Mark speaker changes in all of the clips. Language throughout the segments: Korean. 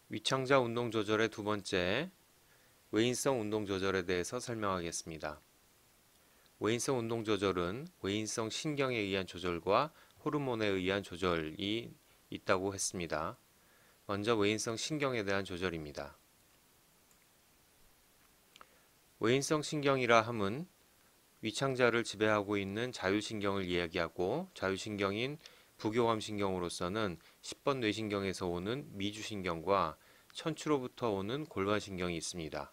Speaker 1: 위창자 운동 조절의 두 번째, 외인성 운동 조절에 대해서 설명하겠습니다. 외인성 운동 조절은 외인성 신경에 의한 조절과 호르몬에 의한 조절이 있다고 했습니다. 먼저 외인성 신경에 대한 조절입니다. 외인성 신경이라 함은 위창자를 지배하고 있는 자율신경을 이야기하고, 자율신경인 부교감신경으로서는 10번 뇌신경에서 오는 미주신경과 척추로부터 오는 골반신경이 있습니다.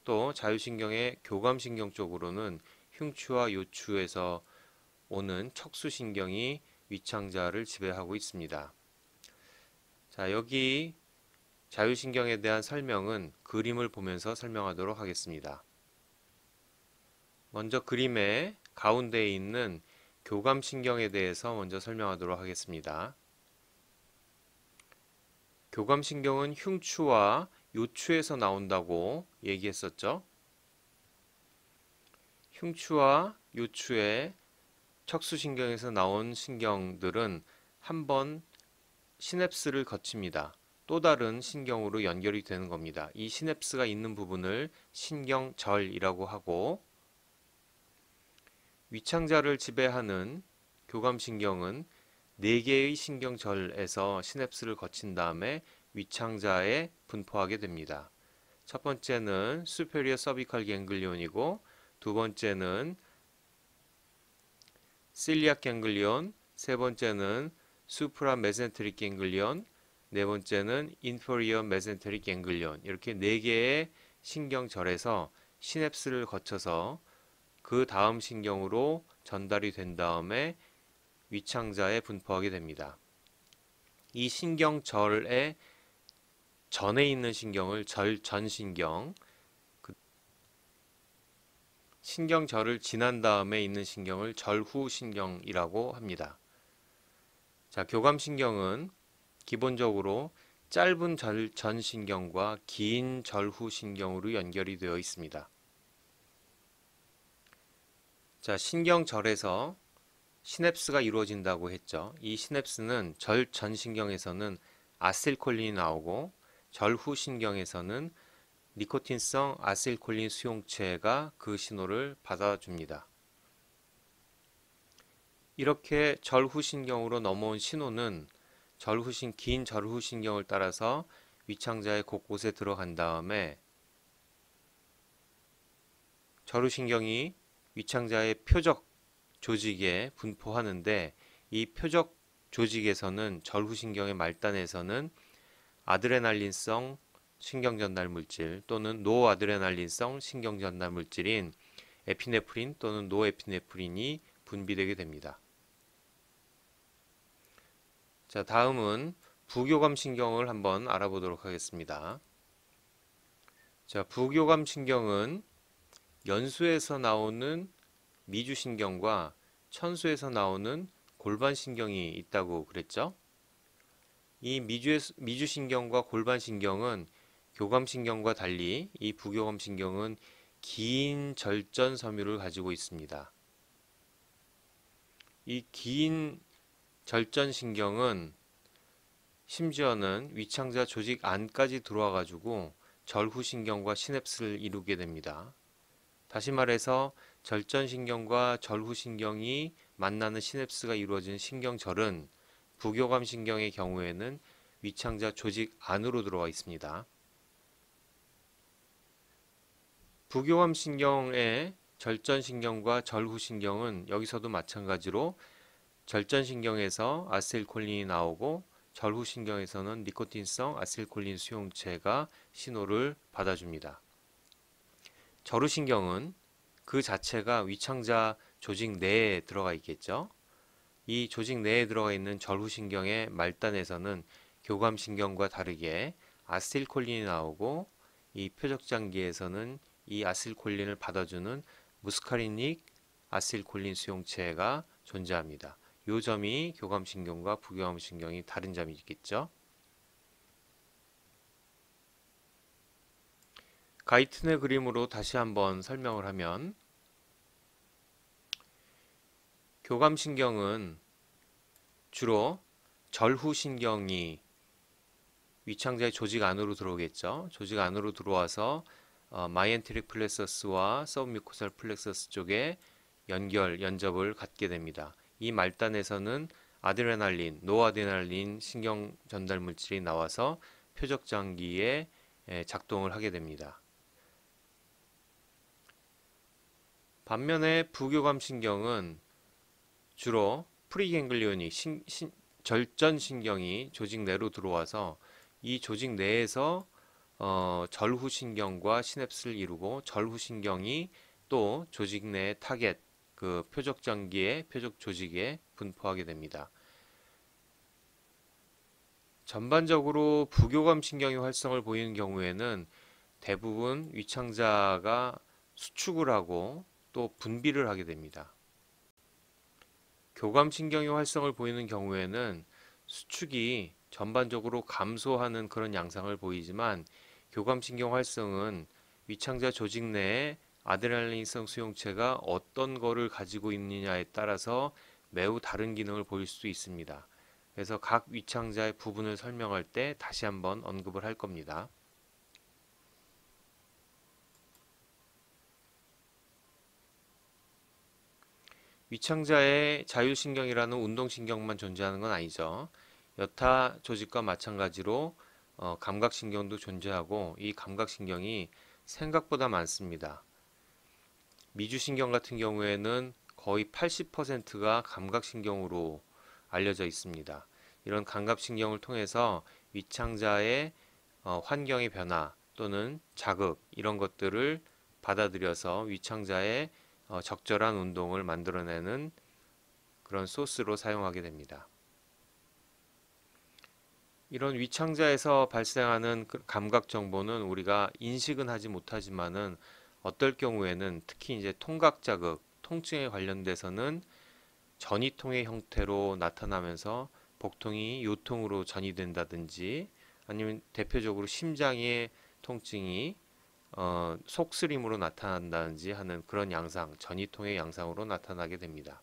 Speaker 1: 또 자율신경의 교감신경 쪽으로는 흉추와 요추에서 오는 척수신경이 위창자를 지배하고 있습니다. 자, 여기 자율신경에 대한 설명은 그림을 보면서 설명하도록 하겠습니다. 먼저 그림의 가운데에 있는 교감신경에 대해서 먼저 설명하도록 하겠습니다. 교감신경은 흉추와 요추에서 나온다고 얘기했었죠. 흉추와 요추의 척수신경에서 나온 신경들은 한번 시냅스를 거칩니다. 또 다른 신경으로 연결이 되는 겁니다. 이 시냅스가 있는 부분을 신경절이라고 하고, 위창자를 지배하는 교감신경은 4개의 신경절에서 시냅스를 거친 다음에 위창자에 분포하게 됩니다. 첫 번째는 superior cervical ganglion이고, 두 번째는 celiac ganglion, 세 번째는 supramesenteric ganglion, 네 번째는 inferior mesenteric ganglion. 이렇게 4개의 신경절에서 시냅스를 거쳐서 그 다음 신경으로 전달이 된 다음에 위창자에 분포하게 됩니다. 이 신경절의 전에 있는 신경을 절전신경, 신경절을 지난 다음에 있는 신경을 절후신경이라고 합니다. 자, 교감신경은 기본적으로 짧은 절전신경과 긴 절후신경으로 연결이 되어 있습니다. 자, 신경절에서 시냅스가 이루어진다고 했죠. 이 시냅스는 절전신경에서는 아세틸콜린이 나오고, 절후신경에서는 니코틴성 아세틸콜린 수용체가 그 신호를 받아줍니다. 이렇게 절후신경으로 넘어온 신호는 긴 절후신경을 따라서 위창자의 곳곳에 들어간 다음에 절후신경이 위창자의 표적 조직에 분포하는데, 이 표적 조직에서는 절후신경의 말단에서는 아드레날린성 신경전달 물질 또는 노아드레날린성 신경전달 물질인 에피네프린 또는 노에피네프린이 분비되게 됩니다. 자, 다음은 부교감신경을 한번 알아보도록 하겠습니다. 자, 부교감신경은 연수에서 나오는 미주신경과 천수에서 나오는 골반신경이 있다고 그랬죠. 이 미주신경과 골반신경은 교감신경과 달리 이 부교감신경은 긴 절전 섬유를 가지고 있습니다. 이 긴 절전신경은 심지어는 위창자 조직 안까지 들어와 가지고 절후신경과 시냅스를 이루게 됩니다. 다시 말해서 절전신경과 절후신경이 만나는 시냅스가 이루어진 신경절은 부교감신경의 경우에는 위창자 조직 안으로 들어와 있습니다. 부교감신경의 절전신경과 절후신경은 여기서도 마찬가지로 절전신경에서 아세틸콜린이 나오고, 절후신경에서는 니코틴성 아세틸콜린 수용체가 신호를 받아줍니다. 절후신경은 그 자체가 위창자 조직 내에 들어가 있겠죠. 이 조직 내에 들어가 있는 절후신경의 말단에서는 교감신경과 다르게 아세틸콜린이 나오고, 이 표적장기에서는 이 아세틸콜린을 받아주는 무스카리닉 아세틸콜린 수용체가 존재합니다. 이 점이 교감신경과 부교감신경이 다른 점이 있겠죠. 가이튼의 그림으로 다시 한번 설명을 하면, 교감신경은 주로 절후신경이 위창자의 조직 안으로 들어오겠죠. 조직 안으로 들어와서 마이엔테릭 플렉서스와 서브뮤코살 플렉서스 쪽에 연접을 갖게 됩니다. 이 말단에서는 아드레날린, 노아드레날린 신경 전달 물질이 나와서 표적장기에 작동을 하게 됩니다. 반면에 부교감신경은 주로 프리갱글리온이 절전신경이 조직 내로 들어와서 이 조직 내에서 절후신경과 시냅스를 이루고, 절후신경이 또 조직 내 타겟, 그 표적장기의 표적 조직에 분포하게 됩니다. 전반적으로 부교감신경의 활성을 보이는 경우에는 대부분 위창자가 수축을 하고 또 분비를 하게 됩니다. 교감신경의 활성을 보이는 경우에는 수축이 전반적으로 감소하는 그런 양상을 보이지만, 교감신경 활성은 위창자 조직 내에 아드레날린성 수용체가 어떤 거를 가지고 있느냐에 따라서 매우 다른 기능을 보일 수 있습니다. 그래서 각 위창자의 부분을 설명할 때 다시 한번 언급을 할 겁니다. 위창자의 자율신경이라는 운동신경만 존재하는 건 아니죠. 여타 조직과 마찬가지로 감각신경도 존재하고, 이 감각신경이 생각보다 많습니다. 미주신경 같은 경우에는 거의 80%가 감각신경으로 알려져 있습니다. 이런 감각신경을 통해서 위창자의 환경의 변화 또는 자극, 이런 것들을 받아들여서 위창자의 적절한 운동을 만들어내는 그런 소스로 사용하게 됩니다. 이런 위창자에서 발생하는 감각 정보는 우리가 인식은 하지 못하지만은, 어떨 경우에는 특히 이제 통각 자극, 통증에 관련돼서는 전이통의 형태로 나타나면서 복통이 요통으로 전이된다든지, 아니면 대표적으로 심장의 통증이 속쓰림으로 나타난다든지 하는 그런 양상, 전이통의 양상으로 나타나게 됩니다.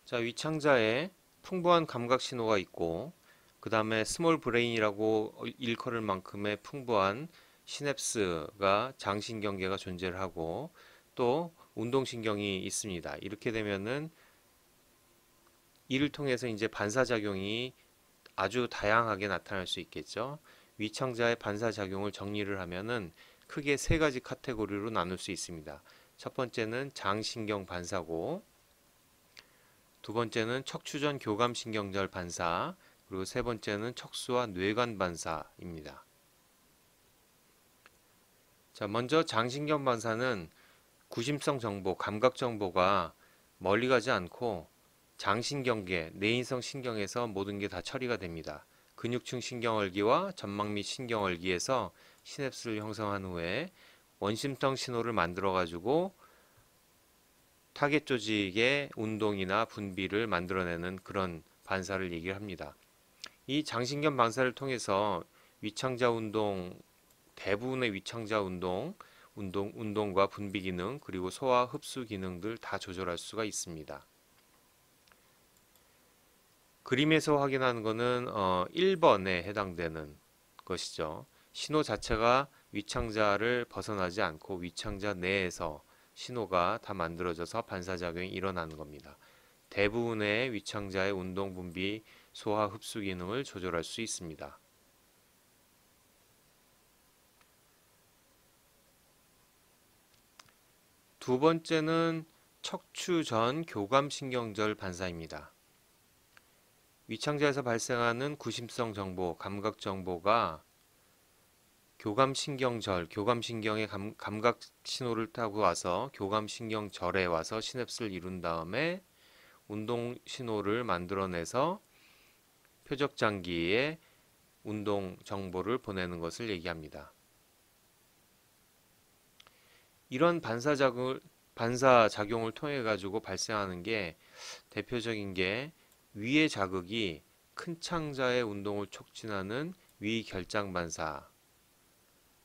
Speaker 1: 자, 위창자에 풍부한 감각 신호가 있고, 그 다음에 스몰 브레인이라고 일컬을 만큼의 풍부한 시냅스가 장신경계가 존재를 하고, 또 운동신경이 있습니다. 이렇게 되면은 이를 통해서 이제 반사작용이 아주 다양하게 나타날 수 있겠죠. 위창자의 반사작용을 정리를 하면은 크게 세 가지 카테고리로 나눌 수 있습니다. 첫 번째는 장신경 반사고, 두 번째는 척추전 교감신경절 반사, 그리고 세 번째는 척수와 뇌관 반사입니다. 자, 먼저 장신경 반사는 구심성 정보, 감각 정보가 멀리 가지 않고 장신경계, 내인성 신경에서 모든 게 다 처리가 됩니다. 근육층 신경얼기와 점막 및 신경얼기에서 시냅스를 형성한 후에 원심성 신호를 만들어 가지고 타겟 조직의 운동이나 분비를 만들어내는 그런 반사를 얘기를 합니다. 이 장신경 반사를 통해서 위창자 운동, 대부분의 위창자 운동과 분비 기능, 그리고 소화 흡수 기능들 다 조절할 수가 있습니다. 그림에서 확인하는 것은 1번에 해당되는 것이죠. 신호 자체가 위창자를 벗어나지 않고 위창자 내에서 신호가 다 만들어져서 반사작용이 일어나는 겁니다. 대부분의 위창자의 운동 분비, 소화 흡수 기능을 조절할 수 있습니다. 두 번째는 척추전 교감신경절 반사입니다. 위창자에서 발생하는 구심성 정보, 감각 정보가 교감신경의 감각 신호를 타고 와서 교감신경절에 와서 시냅스를 이룬 다음에 운동 신호를 만들어내서 표적장기에 운동 정보를 보내는 것을 얘기합니다. 이런 반사작용을 통해 가지고 발생하는 게 대표적인 게 위의 자극이 큰 창자의 운동을 촉진하는 위결장 반사,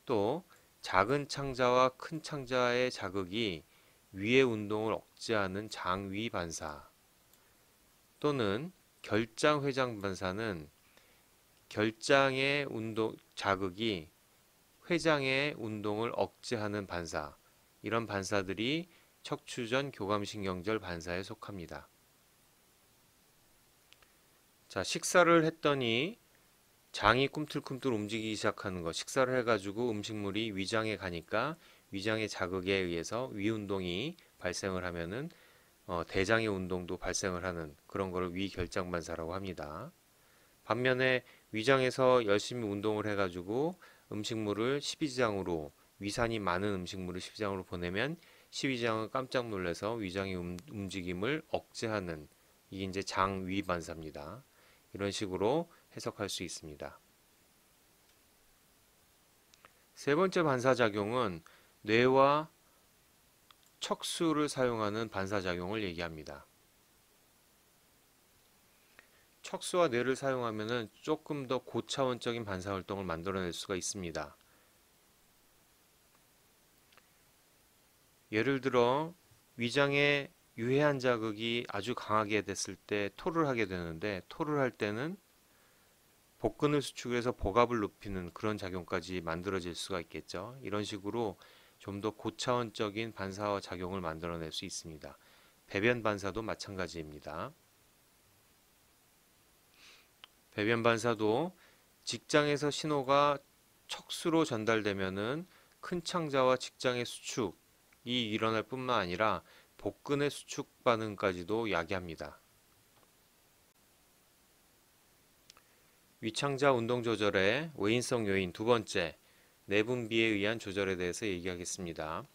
Speaker 1: 또 작은 창자와 큰 창자의 자극이 위의 운동을 억제하는 장위 반사 또는 결장 회장 반사는 결장의 운동 자극이 회장의 운동을 억제하는 반사, 이런 반사들이 척추전 교감신경절 반사에 속합니다. 자, 식사를 했더니 장이 꿈틀꿈틀 움직이기 시작하는 것, 식사를 해가지고 음식물이 위장에 가니까 위장의 자극에 의해서 위운동이 발생을 하면은 대장의 운동도 발생을 하는 그런 거를 위결장 반사라고 합니다. 반면에 위장에서 열심히 운동을 해가지고 음식물을 십이지장으로 위산이 많은 음식물을 십이지장으로 보내면 십이지장은 깜짝 놀라서 위장의 움직임을 억제하는 이게 이제 장위 반사입니다. 이런 식으로 해석할 수 있습니다. 세 번째 반사작용은 뇌와 척수를 사용하는 반사작용을 얘기합니다. 척수와 뇌를 사용하면 조금 더 고차원적인 반사활동을 만들어낼 수가 있습니다. 예를 들어 위장에 유해한 자극이 아주 강하게 됐을 때 토를 하게 되는데 토를 할 때는 복근을 수축해서 복압을 높이는 그런 작용까지 만들어질 수가 있겠죠. 이런 식으로 좀 더 고차원적인 반사와 작용을 만들어낼 수 있습니다. 배변 반사도 마찬가지입니다. 배변 반사도 직장에서 신호가 척수로 전달되면은 큰 창자와 직장의 수축이 일어날 뿐만 아니라 복근의 수축 반응까지도 야기합니다. 위창자 운동 조절의 외인성 요인 두 번째, 내분비에 의한 조절에 대해서 얘기하겠습니다.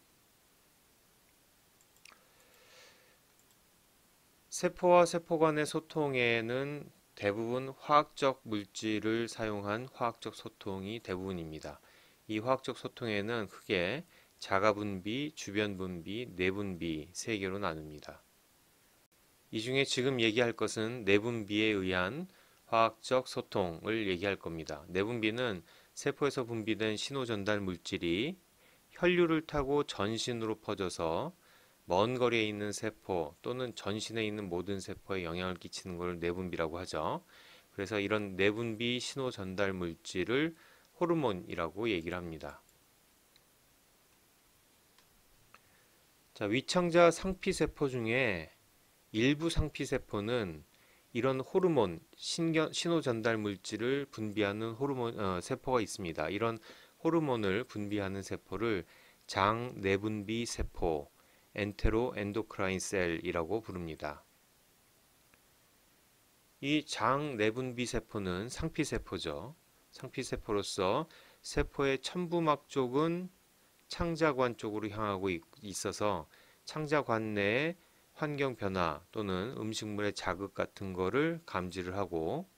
Speaker 1: 세포와 세포 간의 소통에는 대부분 화학적 물질을 사용한 화학적 소통이 대부분입니다. 이 화학적 소통에는 크게 자가분비, 주변분비, 내분비 세 개로 나눕니다. 이 중에 지금 얘기할 것은 내분비에 의한 화학적 소통을 얘기할 겁니다. 내분비는 세포에서 분비된 신호전달 물질이 혈류를 타고 전신으로 퍼져서 먼 거리에 있는 세포 또는 전신에 있는 모든 세포에 영향을 끼치는 것을 내분비라고 하죠. 그래서 이런 내분비 신호 전달 물질을 호르몬이라고 얘기를 합니다. 자, 위창자 상피세포 중에 일부 상피세포는 이런 호르몬, 신호 전달 물질을 분비하는 세포가 있습니다. 이런 호르몬을 분비하는 세포를 장 내분비 세포, 엔테로 엔도크라인 셀이라고 부릅니다. 이 장 내분비 세포는 상피세포죠. 상피세포로서 세포의 첨부막 쪽은 창자관 쪽으로 향하고 있어서 창자관 내에 환경 변화 또는 음식물의 자극 같은 거를 감지를 하고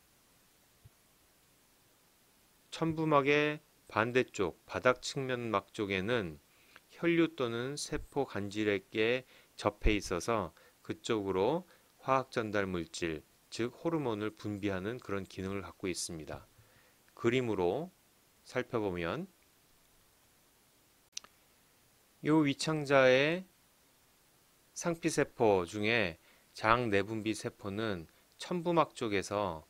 Speaker 1: 첨부막의 반대쪽 바닥 측면막 쪽에는 혈류 또는 세포 간질에게 접해 있어서 그쪽으로 화학 전달 물질, 즉 호르몬을 분비하는 그런 기능을 갖고 있습니다. 그림으로 살펴보면 이 위창자의 상피세포 중에 장 내분비 세포는 첨부막 쪽에서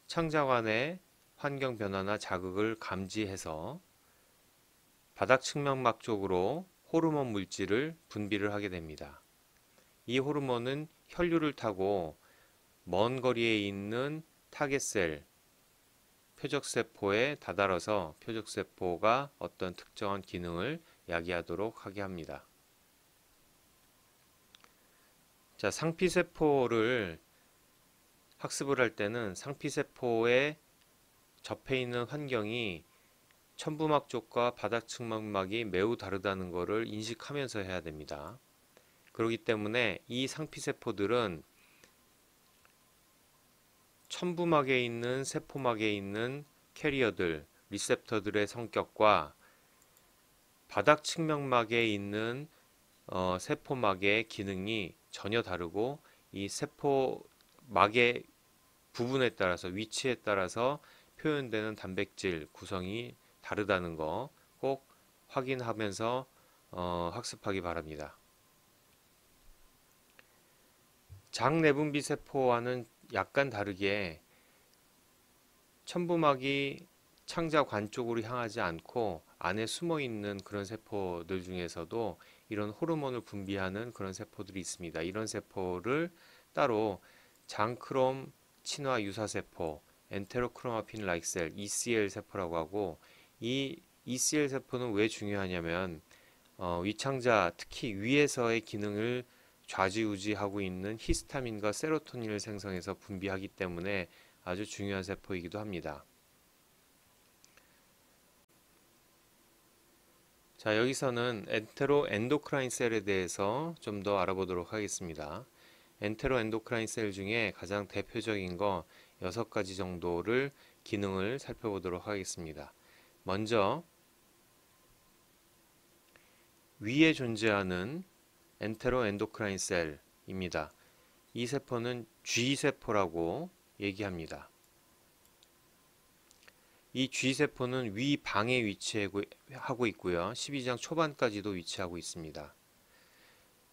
Speaker 1: 창자관의 환경 변화나 자극을 감지해서 바닥 측면막 쪽으로 호르몬 물질을 분비를 하게 됩니다. 이 호르몬은 혈류를 타고 먼 거리에 있는 타겟셀, 표적세포에 다다라서 표적세포가 어떤 특정한 기능을 야기하도록 하게 합니다. 자, 상피세포를 학습을 할 때는 상피세포에 접해 있는 환경이 첨부막 쪽과 바닥 측면막이 매우 다르다는 것을 인식하면서 해야 됩니다. 그렇기 때문에 이 상피세포들은 첨부막에 있는 세포막에 있는 캐리어들, 리셉터들의 성격과 바닥 측면막에 있는 세포막의 기능이 전혀 다르고 이 세포막의 부분에 따라서 위치에 따라서 표현되는 단백질 구성이 다르다는 거, 꼭 확인하면서 학습하기 바랍니다. 장내분비 세포와는 약간 다르게 첨부막이 창자관 쪽으로 향하지 않고 안에 숨어 있는 그런 세포들 중에서도 이런 호르몬을 분비하는 그런 세포들이 있습니다. 이런 세포를 따로 장크롬 친화 유사 세포, 엔테로크로마핀 라이크 셀, ECL 세포라고 하고, 이 ECL 세포는 왜 중요하냐면 위창자 특히 위에서의 기능을 좌지우지하고 있는 히스타민과 세로토닌을 생성해서 분비하기 때문에 아주 중요한 세포이기도 합니다. 자, 여기서는 엔테로 엔도크라인 셀에 대해서 좀 더 알아보도록 하겠습니다. 엔테로 엔도크라인 셀 중에 가장 대표적인 거 6가지 정도를 기능을 살펴보도록 하겠습니다. 먼저 위에 존재하는 엔테로 엔도크라인 셀입니다. 이 세포는 G세포라고 얘기합니다. 이 G세포는 위 방에 위치하고 있고요. 12장 초반까지도 위치하고 있습니다.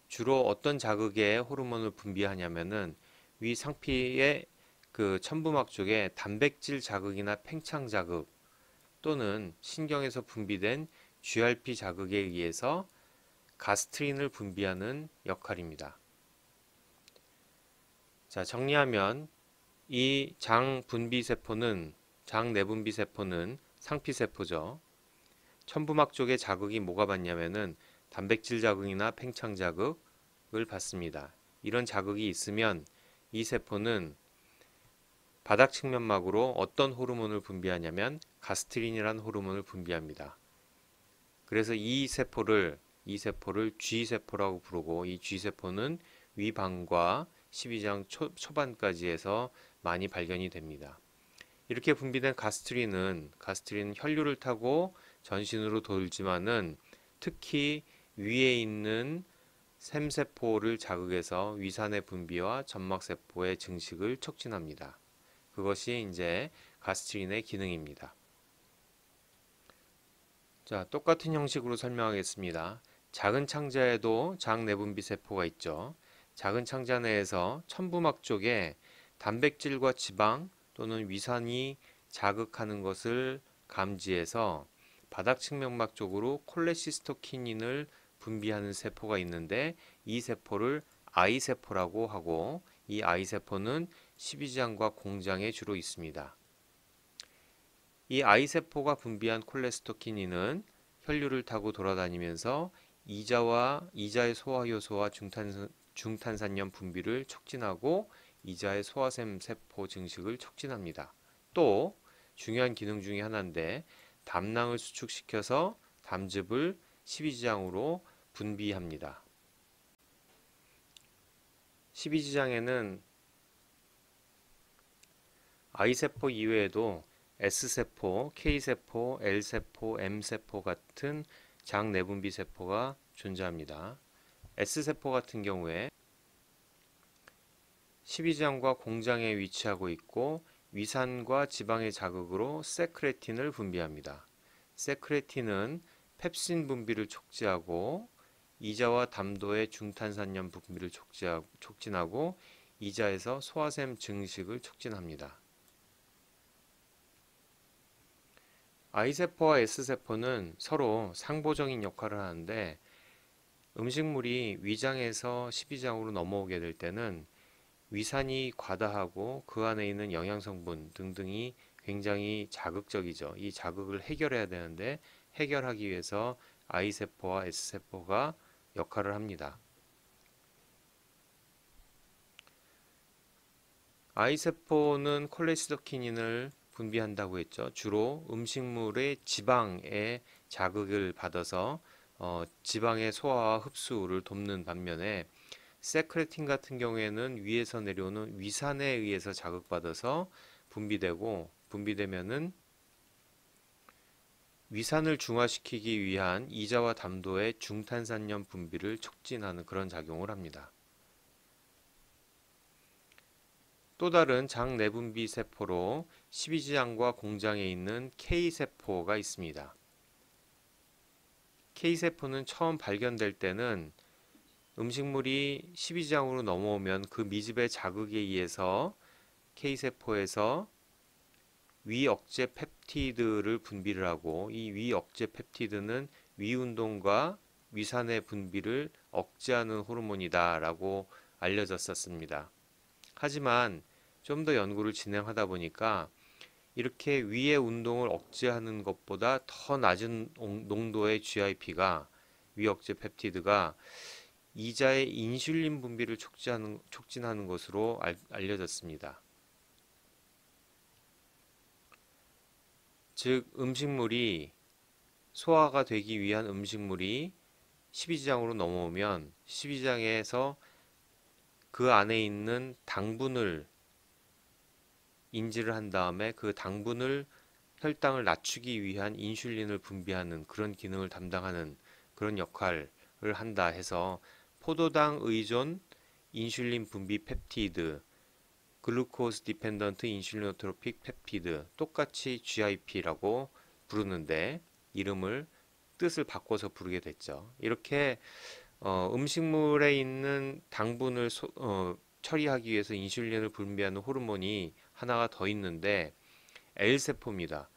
Speaker 1: 주로 어떤 자극에 호르몬을 분비하냐면은 위 상피의 그 첨부막 쪽에 단백질 자극이나 팽창 자극 또는 신경에서 분비된 GRP 자극에 의해서 가스트린을 분비하는 역할입니다. 자, 정리하면 이 장 내분비 세포는 상피세포죠. 첨부막 쪽에 자극이 뭐가 받냐면은 단백질 자극이나 팽창 자극을 받습니다. 이런 자극이 있으면 이 세포는 바닥 측면막으로 어떤 호르몬을 분비하냐면 가스트린이라는 호르몬을 분비합니다. 그래서 이 세포를 G세포라고 부르고, 이 G세포는 위방과 12장 초반까지 해서 많이 발견이 됩니다. 이렇게 분비된 가스트린은 혈류를 타고 전신으로 돌지만은 특히 위에 있는 샘세포를 자극해서 위산의 분비와 점막세포의 증식을 촉진합니다. 그것이 이제 가스트린의 기능입니다. 자, 똑같은 형식으로 설명하겠습니다. 작은 창자에도 장내분비 세포가 있죠. 작은 창자 내에서 첨부막 쪽에 단백질과 지방 또는 위산이 자극하는 것을 감지해서 바닥 측면막 쪽으로 콜레시스토키닌을 분비하는 세포가 있는데, 이 세포를 I세포라고 하고, 이 I세포는 12장과 공장에 주로 있습니다. 이 I세포가 분비한 콜레스토키닌은 혈류를 타고 돌아다니면서 이자의 소화효소와 중탄산염 분비를 촉진하고 이자의 소화샘 세포 증식을 촉진합니다. 또 중요한 기능 중에 하나인데, 담낭을 수축시켜서 담즙을 12지장으로 분비합니다. 12지장에는 I세포 이외에도 S세포, K세포, L세포, M세포 같은 장 내분비 세포가 존재합니다. S세포 같은 경우에 12장과 공장에 위치하고 있고, 위산과 지방의 자극으로 세크레틴을 분비합니다. 세크레틴은 펩신 분비를 촉진하고 이자와 담도의 중탄산염 분비를 촉진하고 이자에서 소화샘 증식을 촉진합니다. I세포와 S세포는 서로 상보적인 역할을 하는데, 음식물이 위장에서 12장으로 넘어오게 될 때는 위산이 과다하고 그 안에 있는 영양성분 등등이 굉장히 자극적이죠. 이 자극을 해결해야 되는데, 해결하기 위해서 I세포와 S세포가 역할을 합니다. I세포는 콜레시토키닌을 분비한다고 했죠. 주로 음식물의 지방에 자극을 받아서 지방의 소화와 흡수를 돕는 반면에, 세크레틴 같은 경우에는 위에서 내려오는 위산에 의해서 자극받아서 분비되면은 위산을 중화시키기 위한 이자와 담도의 중탄산염 분비를 촉진하는 그런 작용을 합니다. 또 다른 장 내분비 세포로 12지장과 공장에 있는 K세포가 있습니다. K세포는 처음 발견될 때는 음식물이 12지장으로 넘어오면 그 미즙의 자극에 의해서 K세포에서 위억제 펩티드를 분비를 하고, 이 위억제 펩티드는 위운동과 위산의 분비를 억제하는 호르몬이다라고 알려졌었습니다. 하지만 좀 더 연구를 진행하다 보니까 이렇게 위의 운동을 억제하는 것보다 더 낮은 농도의 GIP가, 위억제 펩티드가 이자의 인슐린 분비를 촉진하는 것으로 알려졌습니다. 즉 음식물이 소화가 되기 위한 음식물이 12지장으로 넘어오면 12지장에서 그 안에 있는 당분을 인지를 한 다음에 그 당분을 혈당을 낮추기 위한 인슐린을 분비하는 그런 기능을 담당하는 그런 역할을 한다 해서 포도당 의존 인슐린 분비 펩티드, 글루코스 디펜던트 인슐리노트로픽 펩티드, 똑같이 GIP라고 부르는데 이름을 뜻을 바꿔서 부르게 됐죠. 이렇게 음식물에 있는 당분을 처리하기 위해서 인슐린을 분비하는 호르몬이 하나가 더 있는데 L세포입니다.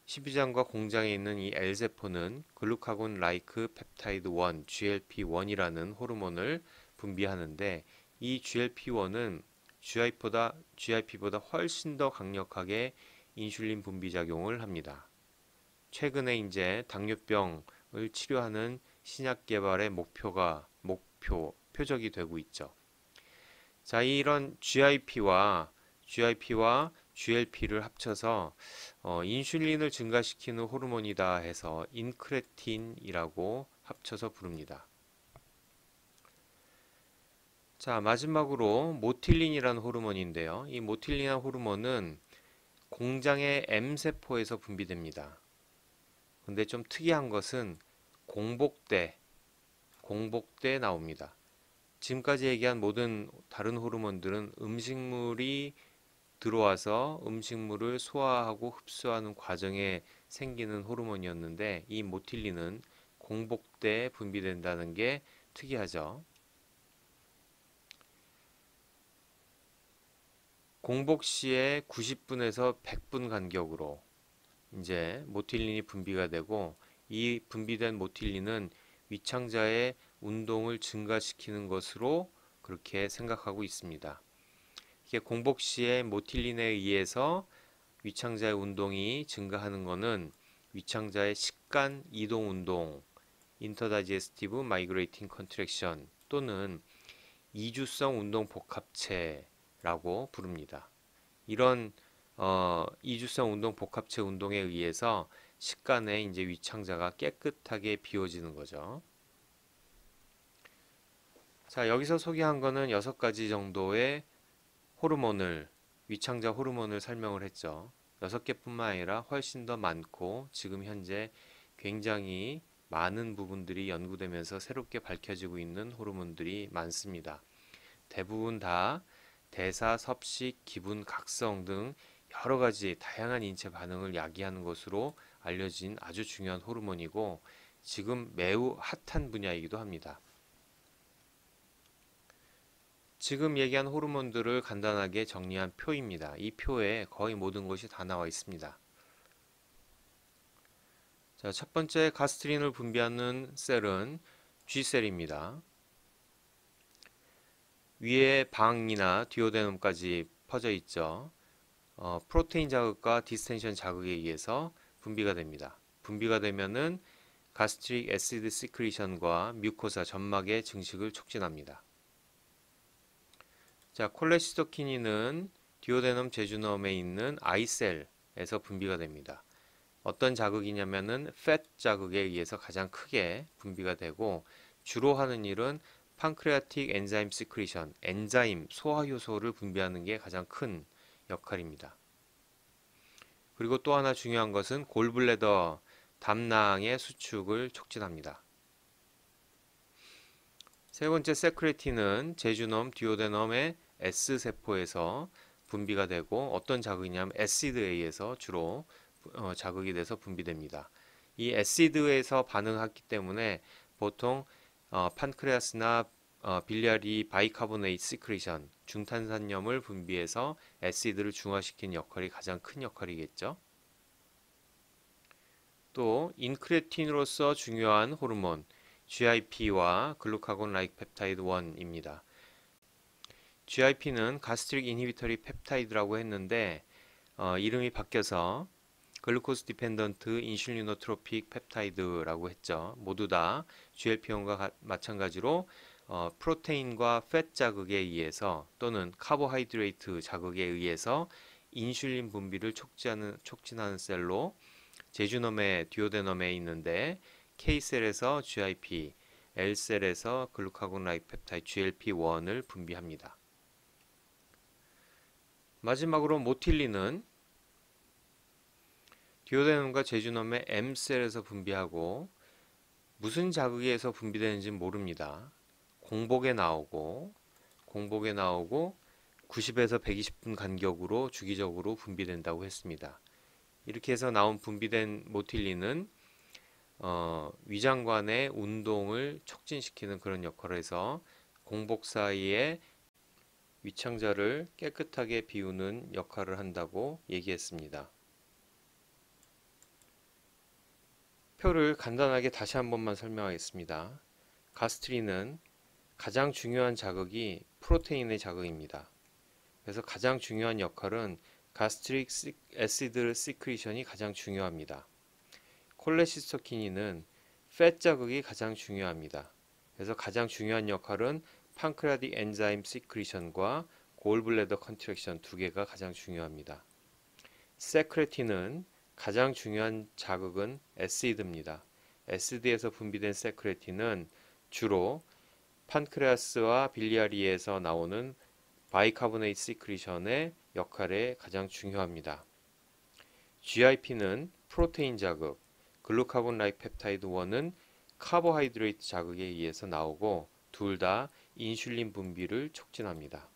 Speaker 1: 십이장과 공장에 있는 이 L세포는 글루카곤 라이크 펩타이드 1, GLP-1이라는 호르몬을 분비하는데 이 GLP-1은 GIP보다 훨씬 더 강력하게 인슐린 분비 작용을 합니다. 최근에 이제 당뇨병을 치료하는 신약 개발의 표적이 되고 있죠. 자, 이런 GIP와 GLP를 합쳐서 인슐린을 증가시키는 호르몬이다 해서 인크레틴이라고 합쳐서 부릅니다. 자, 마지막으로 모틸린이라는 호르몬인데요. 이 모틸린이라는 호르몬은 공장의 M세포에서 분비됩니다. 근데 좀 특이한 것은 공복대에 나옵니다. 지금까지 얘기한 모든 다른 호르몬들은 음식물이 들어와서 음식물을 소화하고 흡수하는 과정에 생기는 호르몬이었는데 이 모틸린은 공복대에 분비된다는 게 특이하죠. 공복 시에 90분에서 100분 간격으로 이제 모틸린이 분비가 되고 이 분비된 모틸린은 위창자의 운동을 증가시키는 것으로 그렇게 생각하고 있습니다. 이게 공복 시에 모틸린에 의해서 위창자의 운동이 증가하는 것은 위창자의 식간 이동 운동, 인터다이제스티브 마이그레이팅 컨트랙션 또는 이주성 운동 복합체라고 부릅니다. 이런 이주성 운동 복합체 운동에 의해서 식간에 이제 위창자가 깨끗하게 비워지는 거죠. 자, 여기서 소개한 거는 6가지 정도의 위창자 호르몬을 설명을 했죠. 6개뿐만 아니라 훨씬 더 많고 지금 현재 굉장히 많은 부분들이 연구되면서 새롭게 밝혀지고 있는 호르몬들이 많습니다. 대부분 다 대사, 섭식, 기분, 각성 등 여러 가지 다양한 인체 반응을 야기하는 것으로 알려진 아주 중요한 호르몬이고 지금 매우 핫한 분야이기도 합니다. 지금 얘기한 호르몬들을 간단하게 정리한 표입니다. 이 표에 거의 모든 것이 다 나와 있습니다. 자, 첫 번째 가스트린을 분비하는 셀은 G셀입니다. 위에 방이나 듀오데넘까지 퍼져 있죠. 프로테인 자극과 디스텐션 자극에 의해서 분비가 됩니다. 분비가 되면은 가스트릭 애시드 시크리션과 뮤코사 점막의 증식을 촉진합니다. 자, 콜레시토키닌은 듀오데넘 제주넘에 있는 I셀에서 분비가 됩니다. 어떤 자극이냐면은 팻 자극에 의해서 가장 크게 분비가 되고 주로 하는 일은 판크레아틱 엔자임 시크리션, 엔자임, 소화 효소를 분비하는 게 가장 큰 역할입니다. 그리고 또 하나 중요한 것은 골블래더, 담낭의 수축을 촉진합니다. 세 번째 세크레틴은 제주넘, 듀오데넘의 S세포에서 분비가 되고 어떤 자극이냐면 애시드에 의해서 주로 자극이 돼서 분비됩니다. 이 애시드에서 반응하기 때문에 보통 판크레아스나 빌리아리 바이카보네이트 시크리션, 중탄산염을 분비해서 애시드를 중화시키는 역할이 가장 큰 역할이겠죠. 또 인크레틴으로서 중요한 호르몬 GIP와 글루카곤 라이크 펩타이드 1입니다. GIP는 가스트릭 인히비터리 펩타이드라고 했는데 이름이 바뀌어서 글루코스 디펜던트 인슐리노트로픽 펩타이드라고 했죠. 모두 다 GLP-1과 마찬가지로 프로테인과 팻 자극에 의해서 또는 카보하이드레이트 자극에 의해서 인슐린 분비를 촉진하는 셀로 제주넘의 듀오데넘에 있는데 K셀에서 GIP, L셀에서 글루카곤 라이크 펩타이드 GLP-1을 분비합니다. 마지막으로 모틸린은 듀오데넘과 제주넘의 M셀에서 분비하고 무슨 자극에 의해서 분비되는지 모릅니다. 공복에 나오고 90에서 120분 간격으로 주기적으로 분비된다고 했습니다. 이렇게 해서 나온 분비된 모틸린은 위장관의 운동을 촉진시키는 그런 역할을 해서 공복 사이에 위창자를 깨끗하게 비우는 역할을 한다고 얘기했습니다. 표를 간단하게 다시 한 번만 설명하겠습니다. 가스트린은 가장 중요한 자극이 프로테인의 자극입니다. 그래서 가장 중요한 역할은 가스트릭 애시드 시크리션이 가장 중요합니다. 콜레시스토키닌은 팻 자극이 가장 중요합니다. 그래서 가장 중요한 역할은 판크레아틱 엔자임 시크리션과 골블래더 컨트랙션 두 개가 가장 중요합니다. 세크레틴은 가장 중요한 자극은 애시드입니다. 애시드에서 분비된 세크레틴은 주로 판크레아스와 빌리아리에서 나오는 바이카보네이트 시크리션의 역할에 가장 중요합니다. GIP는 프로테인 자극, 글루카곤 라이크 펩타이드 1은 카보하이드레이트 자극에 의해서 나오고 둘 다 인슐린 분비를 촉진합니다.